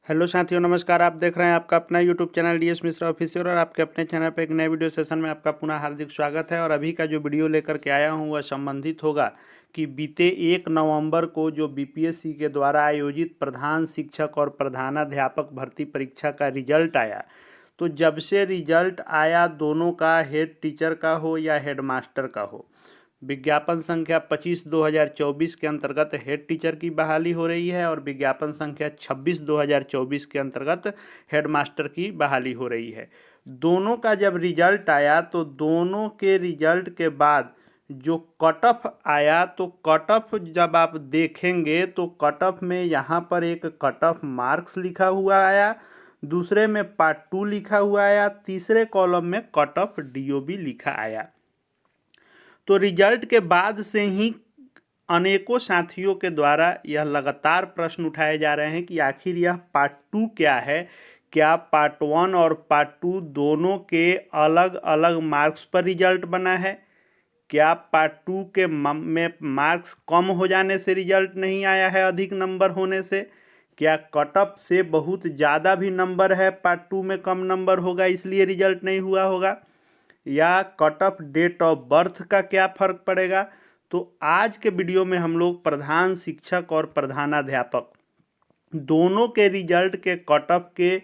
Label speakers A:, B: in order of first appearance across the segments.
A: Hello साथियों, नमस्कार। आप देख रहे हैं आपका अपना YouTube channel DS Mishra official और आपके अपने चैनल पर एक नए वीडियो सेशन में आपका पुनः हार्दिक स्वागत है। और अभी का जो वीडियो लेकर के आया हूं वह संबंधित होगा कि बीते 1 नवंबर को जो बीपीएससी के द्वारा आयोजित प्रधान शिक्षक और प्रधानाध्यापक भर्ती परीक्षा का रिजल्ट आया। तो जब से रिजल्ट आया, दोनों का, हेड टीचर का हो या हेड मास्टर का हो, विज्ञापन संख्या 25/2024 के अंतर्गत हेड टीचर की बहाली हो रही है और विज्ञापन संख्या 26/2024 के अंतर्गत हेड मास्टर की बहाली हो रही है। दोनों का जब रिजल्ट आया तो दोनों के रिजल्ट के बाद जो कट ऑफ आया, तो कट ऑफ जब आप देखेंगे तो कट ऑफ में यहाँ पर एक कट ऑफ मार्क्स लिखा हुआ आया, दूसरे में पार्ट 2 लिखा हुआ आया, तीसरे कॉलम में कट ऑफ डीओबी लिखा आया। तो रिजल्ट के बाद से ही अनेकों साथियों के द्वारा यह लगातार प्रश्न उठाए जा रहे हैं कि आखिर यह पार्ट 2 क्या है। क्या पार्ट 1 और पार्ट 2 दोनों के अलग अलग मार्क्स पर रिजल्ट बना है? क्या पार्ट 2 के में मार्क्स कम हो जाने से रिजल्ट नहीं आया है, अधिक नंबर होने से? क्या कट ऑफ से बहुत ज़्यादा भी नंबर है, पार्ट 2 में कम नंबर होगा इसलिए रिजल्ट नहीं हुआ होगा? या cut off date of birth का क्या फ़र्क पड़ेगा? तो आज के वीडियो में हम लोग प्रधान शिक्षक और प्रधानाध्यापक दोनों के रिजल्ट के कट ऑफ के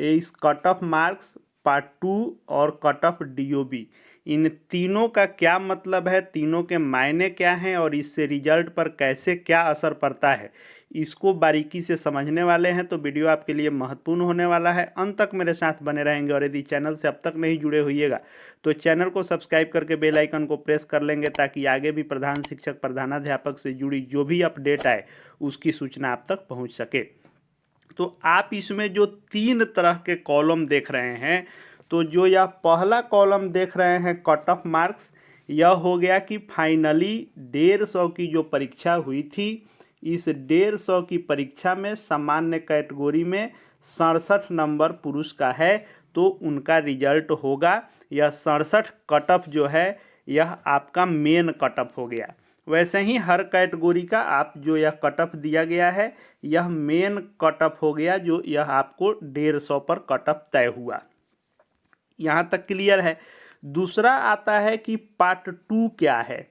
A: इस कट ऑफ मार्क्स, पार्ट 2 और कट ऑफ डीओबी, इन तीनों का क्या मतलब है, तीनों के मायने क्या हैं और इससे रिजल्ट पर कैसे क्या असर पड़ता है, इसको बारीकी से समझने वाले हैं। तो वीडियो आपके लिए महत्वपूर्ण होने वाला है, अंत तक मेरे साथ बने रहेंगे। और यदि चैनल से अब तक नहीं जुड़े होइएगा तो चैनल को सब्सक्राइब करके बेल आइकन को प्रेस कर लेंगे, ताकि आगे भी प्रधान शिक्षक प्रधानाध्यापक से जुड़ी जो भी अपडेट आए उसकी सूचना आप तक पहुँच सके। तो आप इसमें जो 3 तरह के कॉलम देख रहे हैं, तो जो यह पहला कॉलम देख रहे हैं कट ऑफ मार्क्स, यह हो गया कि फाइनली 150 की जो परीक्षा हुई थी, इस 150 की परीक्षा में सामान्य कैटेगरी में 67 नंबर पुरुष का है, तो उनका रिजल्ट होगा। यह 67 कट ऑफ जो है यह आपका मेन कट ऑफ हो गया। वैसे ही हर कैटेगरी का आप जो यह कट ऑफ दिया गया है यह मेन कट ऑफ हो गया, जो यह आपको 150 पर कट ऑफ तय हुआ। यहाँ तक क्लियर है। दूसरा आता है कि पार्ट 2 क्या है।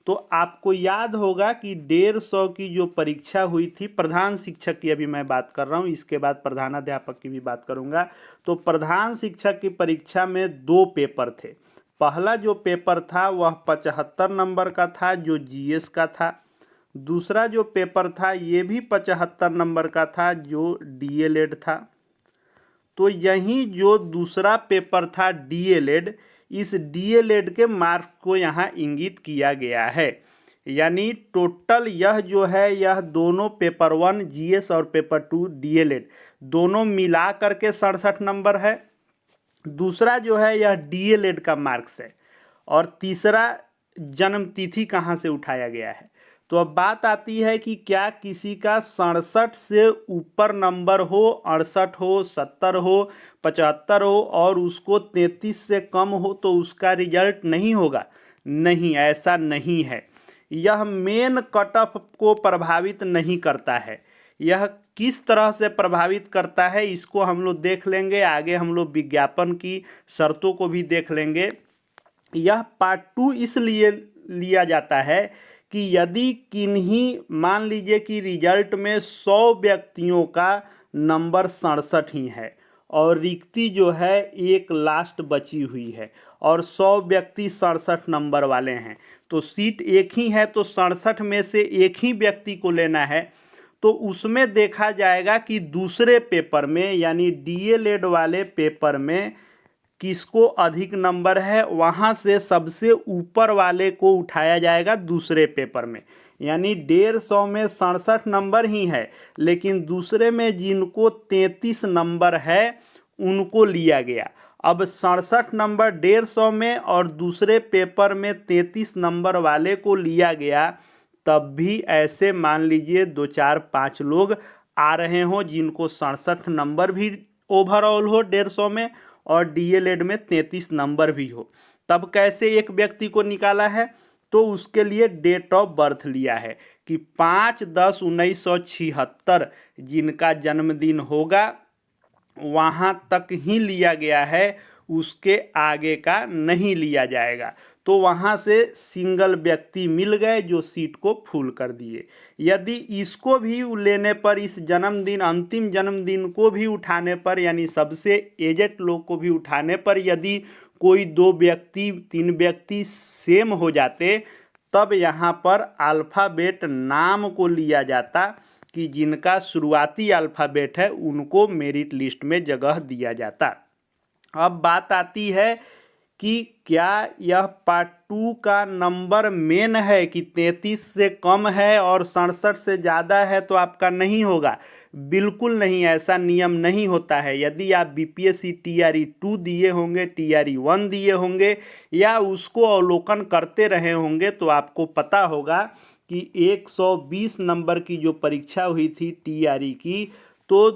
A: तो आपको याद होगा कि 150 की जो परीक्षा हुई थी, प्रधान शिक्षक की अभी मैं बात कर रहा हूँ, इसके बाद प्रधानाध्यापक की भी बात करूँगा। तो प्रधान शिक्षक की परीक्षा में 2 पेपर थे। पहला जो पेपर था वह 75 नंबर का था, जो जीएस का था। दूसरा जो पेपर था ये भी 75 नंबर का था, जो डीएलएड था। तो यही जो दूसरा पेपर था डीएलएड, इस डीएलएड के मार्क्स को यहाँ इंगित किया गया है। यानी टोटल यह जो है, यह दोनों पेपर 1 जीएस और पेपर 2 डीएलएड दोनों मिला करके 67 नंबर है। दूसरा जो है यह डीएलएड का मार्क्स है। और तीसरा जन्म तिथि कहाँ से उठाया गया है। तो अब बात आती है कि क्या किसी का 67 से ऊपर नंबर हो, 68 हो, 70 हो, 75 हो और उसको 33 से कम हो तो उसका रिजल्ट नहीं होगा? नहीं, ऐसा नहीं है। यह मेन कट ऑफ को प्रभावित नहीं करता है। यह किस तरह से प्रभावित करता है इसको हम लोग देख लेंगे, आगे हम लोग विज्ञापन की शर्तों को भी देख लेंगे। यह पार्ट 2 इसलिए लिया जाता है कि यदि किन्हीं, मान लीजिए कि रिजल्ट में 100 व्यक्तियों का नंबर 67 ही है और रिक्ति जो है एक लास्ट बची हुई है और 100 व्यक्ति 67 नंबर वाले हैं, तो सीट एक ही है, तो 67 में से एक ही व्यक्ति को लेना है। तो उसमें देखा जाएगा कि दूसरे पेपर में, यानी डीएलएड वाले पेपर में किसको अधिक नंबर है, वहाँ से सबसे ऊपर वाले को उठाया जाएगा दूसरे पेपर में। यानी 150 में 67 नंबर ही है, लेकिन दूसरे में जिनको 33 नंबर है उनको लिया गया। अब 67 नंबर 150 में और दूसरे पेपर में 33 नंबर वाले को लिया गया, तब भी ऐसे मान लीजिए 2 4 5 लोग आ रहे हों जिनको 67 नंबर भी ओवरऑल हो 150 में और डीएलएड में 33 नंबर भी हो, तब कैसे एक व्यक्ति को निकाला है? तो उसके लिए डेट ऑफ बर्थ लिया है। कि 5/10/1976 जिनका जन्मदिन होगा वहाँ तक ही लिया गया है, उसके आगे का नहीं लिया जाएगा। तो वहाँ से सिंगल व्यक्ति मिल गए जो सीट को फुल कर दिए। यदि इसको भी लेने पर, इस जन्मदिन, अंतिम जन्मदिन को भी उठाने पर, यानी सबसे एजेड लोग को भी उठाने पर यदि कोई 2 व्यक्ति 3 व्यक्ति सेम हो जाते, तब यहाँ पर अल्फ़ाबेट नाम को लिया जाता कि जिनका शुरुआती अल्फ़ाबेट है उनको मेरिट लिस्ट में जगह दिया जाता। अब बात आती है कि क्या यह पार्ट 2 का नंबर मेन है कि 33 से कम है और 67 से ज़्यादा है तो आपका नहीं होगा? बिल्कुल नहीं, ऐसा नियम नहीं होता है। यदि आप बीपीएससी टीआरई 2 दिए होंगे, टीआरई 1 दिए होंगे या उसको अवलोकन करते रहे होंगे तो आपको पता होगा कि 120 नंबर की जो परीक्षा हुई थी टीआरई की, तो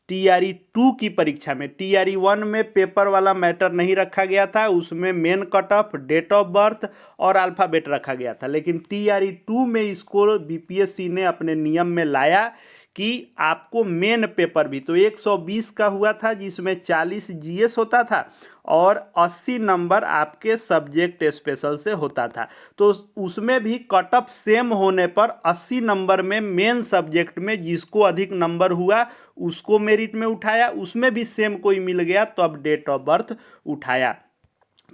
A: टीआरई 2 की परीक्षा में टीआरई 1 में पेपर वाला मैटर नहीं रखा गया था, उसमें main cut off, date of birth और अल्फ़ाबेट रखा गया था। लेकिन टीआरई 2 में इसको बीपीएससी ने अपने नियम में लाया कि आपको मेन पेपर भी, तो 120 का हुआ था जिसमें 40 जीएस होता था और 80 नंबर आपके सब्जेक्ट स्पेशल से होता था। तो उसमें भी कट ऑफ सेम होने पर 80 नंबर में मेन सब्जेक्ट में जिसको अधिक नंबर हुआ उसको मेरिट में उठाया, उसमें भी सेम कोई मिल गया तो अब डेट ऑफ बर्थ उठाया।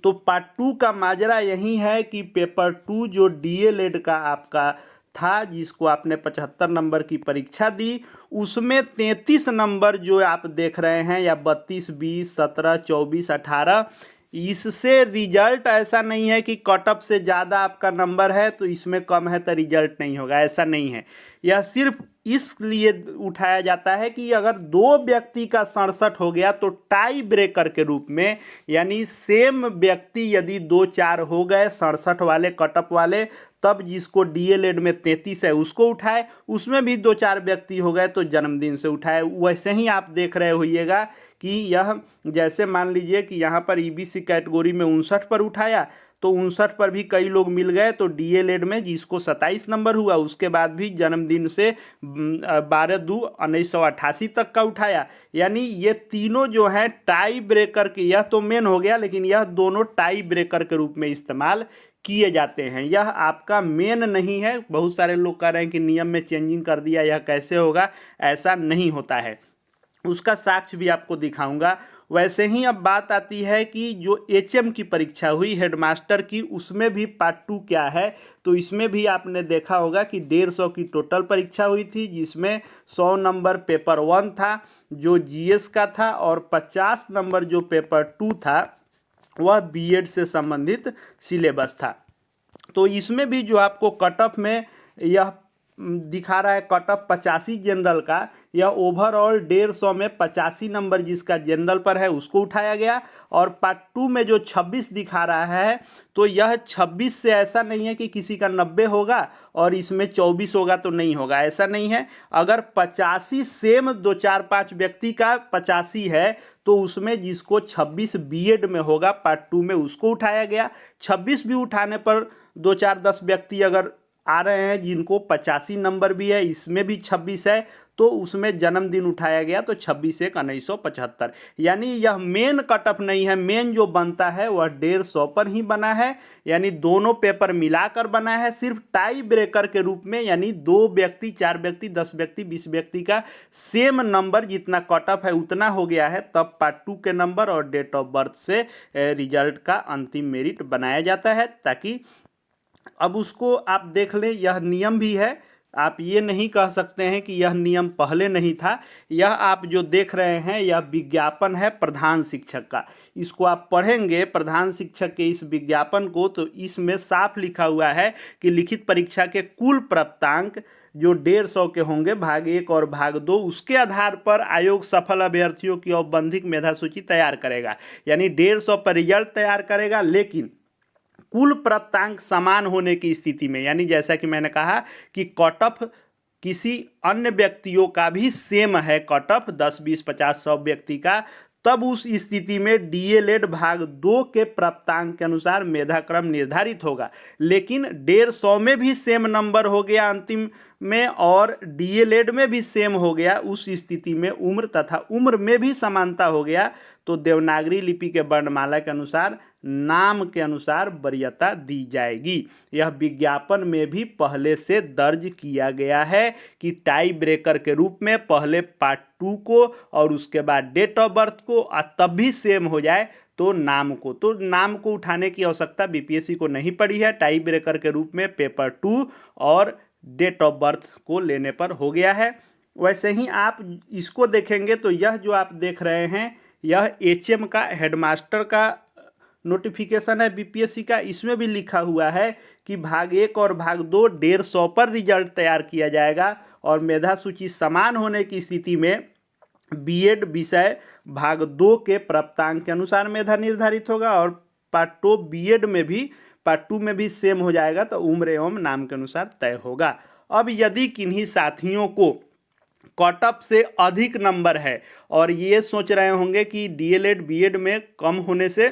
A: तो पार्ट 2 का माजरा यही है कि पेपर 2 जो डीएलएड का आपका था, जिसको आपने 75 नंबर की परीक्षा दी, उसमें 33 नंबर जो आप देख रहे हैं, या 32, 20, 17, 24, 18, इससे रिजल्ट ऐसा नहीं है कि कट ऑफ से ज़्यादा आपका नंबर है तो इसमें कम है तो रिजल्ट नहीं होगा, ऐसा नहीं है। यह सिर्फ इसलिए उठाया जाता है कि अगर 2 व्यक्ति का 67 हो गया तो टाई ब्रेकर के रूप में, यानी सेम व्यक्ति यदि 2-4 हो गए 67 वाले कट ऑफ वाले, तब जिसको डीएलएड में 33 है उसको उठाए, उसमें भी 2-4 व्यक्ति हो गए तो जन्मदिन से उठाए। वैसे ही आप देख रहे होइएगा कि यह, जैसे मान लीजिए कि यहाँ पर ईबीसी कैटेगरी में 59 पर उठाया तो 59 पर भी कई लोग मिल गए, तो डीएलएड में जिसको 27 नंबर हुआ उसके बाद भी जन्मदिन से 12/2/1988 तक का उठाया। यानी ये तीनों जो हैं टाई ब्रेकर के, यह तो मेन हो गया लेकिन यह दोनों टाई ब्रेकर के रूप में इस्तेमाल किए जाते हैं। यह आपका मेन नहीं है। बहुत सारे लोग कह रहे हैं कि नियम में चेंजिंग कर दिया, यह कैसे होगा? ऐसा नहीं होता है, उसका साक्ष्य भी आपको दिखाऊंगा। वैसे ही अब बात आती है कि जो एचएम की परीक्षा हुई हेडमास्टर की, उसमें भी पार्ट 2 क्या है, तो इसमें भी आपने देखा होगा कि 150 की टोटल परीक्षा हुई थी, जिसमें 100 नंबर पेपर 1 था जो जीएस का था और 50 नंबर जो पेपर 2 था वह बीएड से संबंधित सिलेबस था। तो इसमें भी जो आपको कट ऑफ में यह दिखा रहा है, कट ऑफ 85 जनरल का, यह ओवरऑल 150 में 85 नंबर जिसका जनरल पर है उसको उठाया गया। और पार्ट 2 में जो 26 दिखा रहा है, तो यह 26 से ऐसा नहीं है कि किसी का 90 होगा और इसमें 24 होगा तो नहीं होगा, ऐसा नहीं है। अगर 85 सेम 2-4-5 व्यक्ति का 85 है तो उसमें जिसको 26 बीएड में होगा पार्ट 2 में उसको उठाया गया। 26 भी उठाने पर 2-4-10 व्यक्ति अगर आ रहे हैं जिनको 85 नंबर भी है, इसमें भी 26 है, तो उसमें जन्मदिन उठाया गया तो 26/1/1975। यानी यह मेन कट ऑफ नहीं है, मेन जो बनता है वह 150 पर ही बना है, यानी दोनों पेपर मिलाकर बना है। सिर्फ टाई ब्रेकर के रूप में, यानी 2 व्यक्ति, 4 व्यक्ति, 10 व्यक्ति, 20 व्यक्ति का सेम नंबर जितना कट ऑफ है उतना हो गया है, तब पार्ट 2 के नंबर और डेट ऑफ बर्थ से रिजल्ट का अंतिम मेरिट बनाया जाता है। ताकि अब उसको आप देख लें, यह नियम भी है, आप ये नहीं कह सकते हैं कि यह नियम पहले नहीं था। यह आप जो देख रहे हैं यह विज्ञापन है प्रधान शिक्षक का। इसको आप पढ़ेंगे प्रधान शिक्षक के इस विज्ञापन को, तो इसमें साफ लिखा हुआ है कि लिखित परीक्षा के कुल प्राप्तांक जो 150 के होंगे, भाग 1 और भाग 2, उसके आधार पर आयोग सफल अभ्यर्थियों की औपबंधिक मेधा सूची तैयार करेगा। यानी 150 पर रिजल्ट तैयार करेगा, लेकिन कुल प्राप्तांक समान होने की स्थिति में, यानी जैसा कि मैंने कहा कि कट ऑफ किसी अन्य व्यक्तियों का भी सेम है, कट ऑफ 10, 20, 50, 100 व्यक्ति का, तब उस स्थिति में डीएलएड भाग 2 के प्राप्तांक के अनुसार मेधाक्रम निर्धारित होगा। लेकिन 150 में भी सेम नंबर हो गया अंतिम में और डीएलएड में भी सेम हो गया, उस स्थिति में उम्र तथा उम्र में भी समानता हो गया, तो देवनागरी लिपि के वर्णमाला के अनुसार नाम के अनुसार वरीयता दी जाएगी। यह विज्ञापन में भी पहले से दर्ज किया गया है कि टाई ब्रेकर के रूप में पहले पार्ट 2 को और उसके बाद डेट ऑफ बर्थ को तब भी सेम हो जाए तो नाम को उठाने की आवश्यकता बीपीएससी को नहीं पड़ी है। टाई ब्रेकर के रूप में पेपर 2 और डेट ऑफ बर्थ को लेने पर हो गया है। वैसे ही आप इसको देखेंगे तो यह जो आप देख रहे हैं यह एचएम का हेडमास्टर का नोटिफिकेशन है बीपीएससी का। इसमें भी लिखा हुआ है कि भाग 1 और भाग 2 150 पर रिजल्ट तैयार किया जाएगा और मेधा सूची समान होने की स्थिति में बीएड विषय भाग 2 के प्राप्तांक के अनुसार मेधा निर्धारित होगा और पार्ट 2 बीएड में भी पार्ट 2 में भी सेम हो जाएगा, तो उम्र एवं नाम के अनुसार तय होगा। अब यदि किन्हीं साथियों को कट ऑफ से अधिक नंबर है और ये सोच रहे होंगे कि डीएलएड बीएड में कम होने से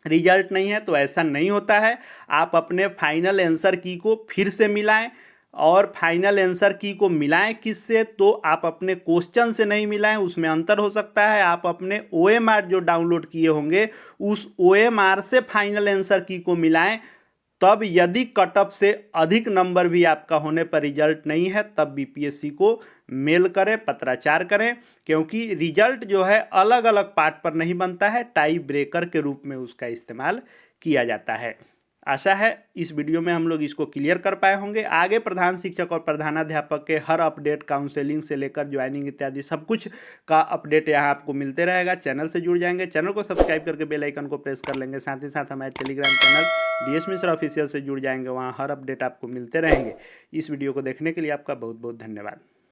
A: रिजल्ट नहीं है, तो ऐसा नहीं होता है। आप अपने फाइनल आंसर की को फिर से मिलाएं और फाइनल आंसर की को मिलाएं किससे, तो आप अपने क्वेश्चन से नहीं मिलाएं, उसमें अंतर हो सकता है। आप अपने ओएमआर जो डाउनलोड किए होंगे उस ओएमआर से फाइनल आंसर की को मिलाएं। तब यदि कट ऑफ से अधिक नंबर भी आपका होने पर रिजल्ट नहीं है तब बीपीएससी को मेल करें, पत्राचार करें, क्योंकि रिजल्ट जो है अलग अलग पार्ट पर नहीं बनता है, टाई ब्रेकर के रूप में उसका इस्तेमाल किया जाता है। आशा है इस वीडियो में हम लोग इसको क्लियर कर पाए होंगे। आगे प्रधान शिक्षक और प्रधानाध्यापक के हर अपडेट, काउंसलिंग से लेकर ज्वाइनिंग इत्यादि सब कुछ का अपडेट यहाँ आपको मिलते रहेगा। चैनल से जुड़ जाएंगे, चैनल को सब्सक्राइब करके बेल आइकन को प्रेस कर लेंगे। साथ ही साथ हमारे Telegram channel DS Mishra official से जुड़ जाएंगे, वहाँ हर अपडेट आपको मिलते रहेंगे। इस वीडियो को देखने के लिए आपका बहुत बहुत धन्यवाद।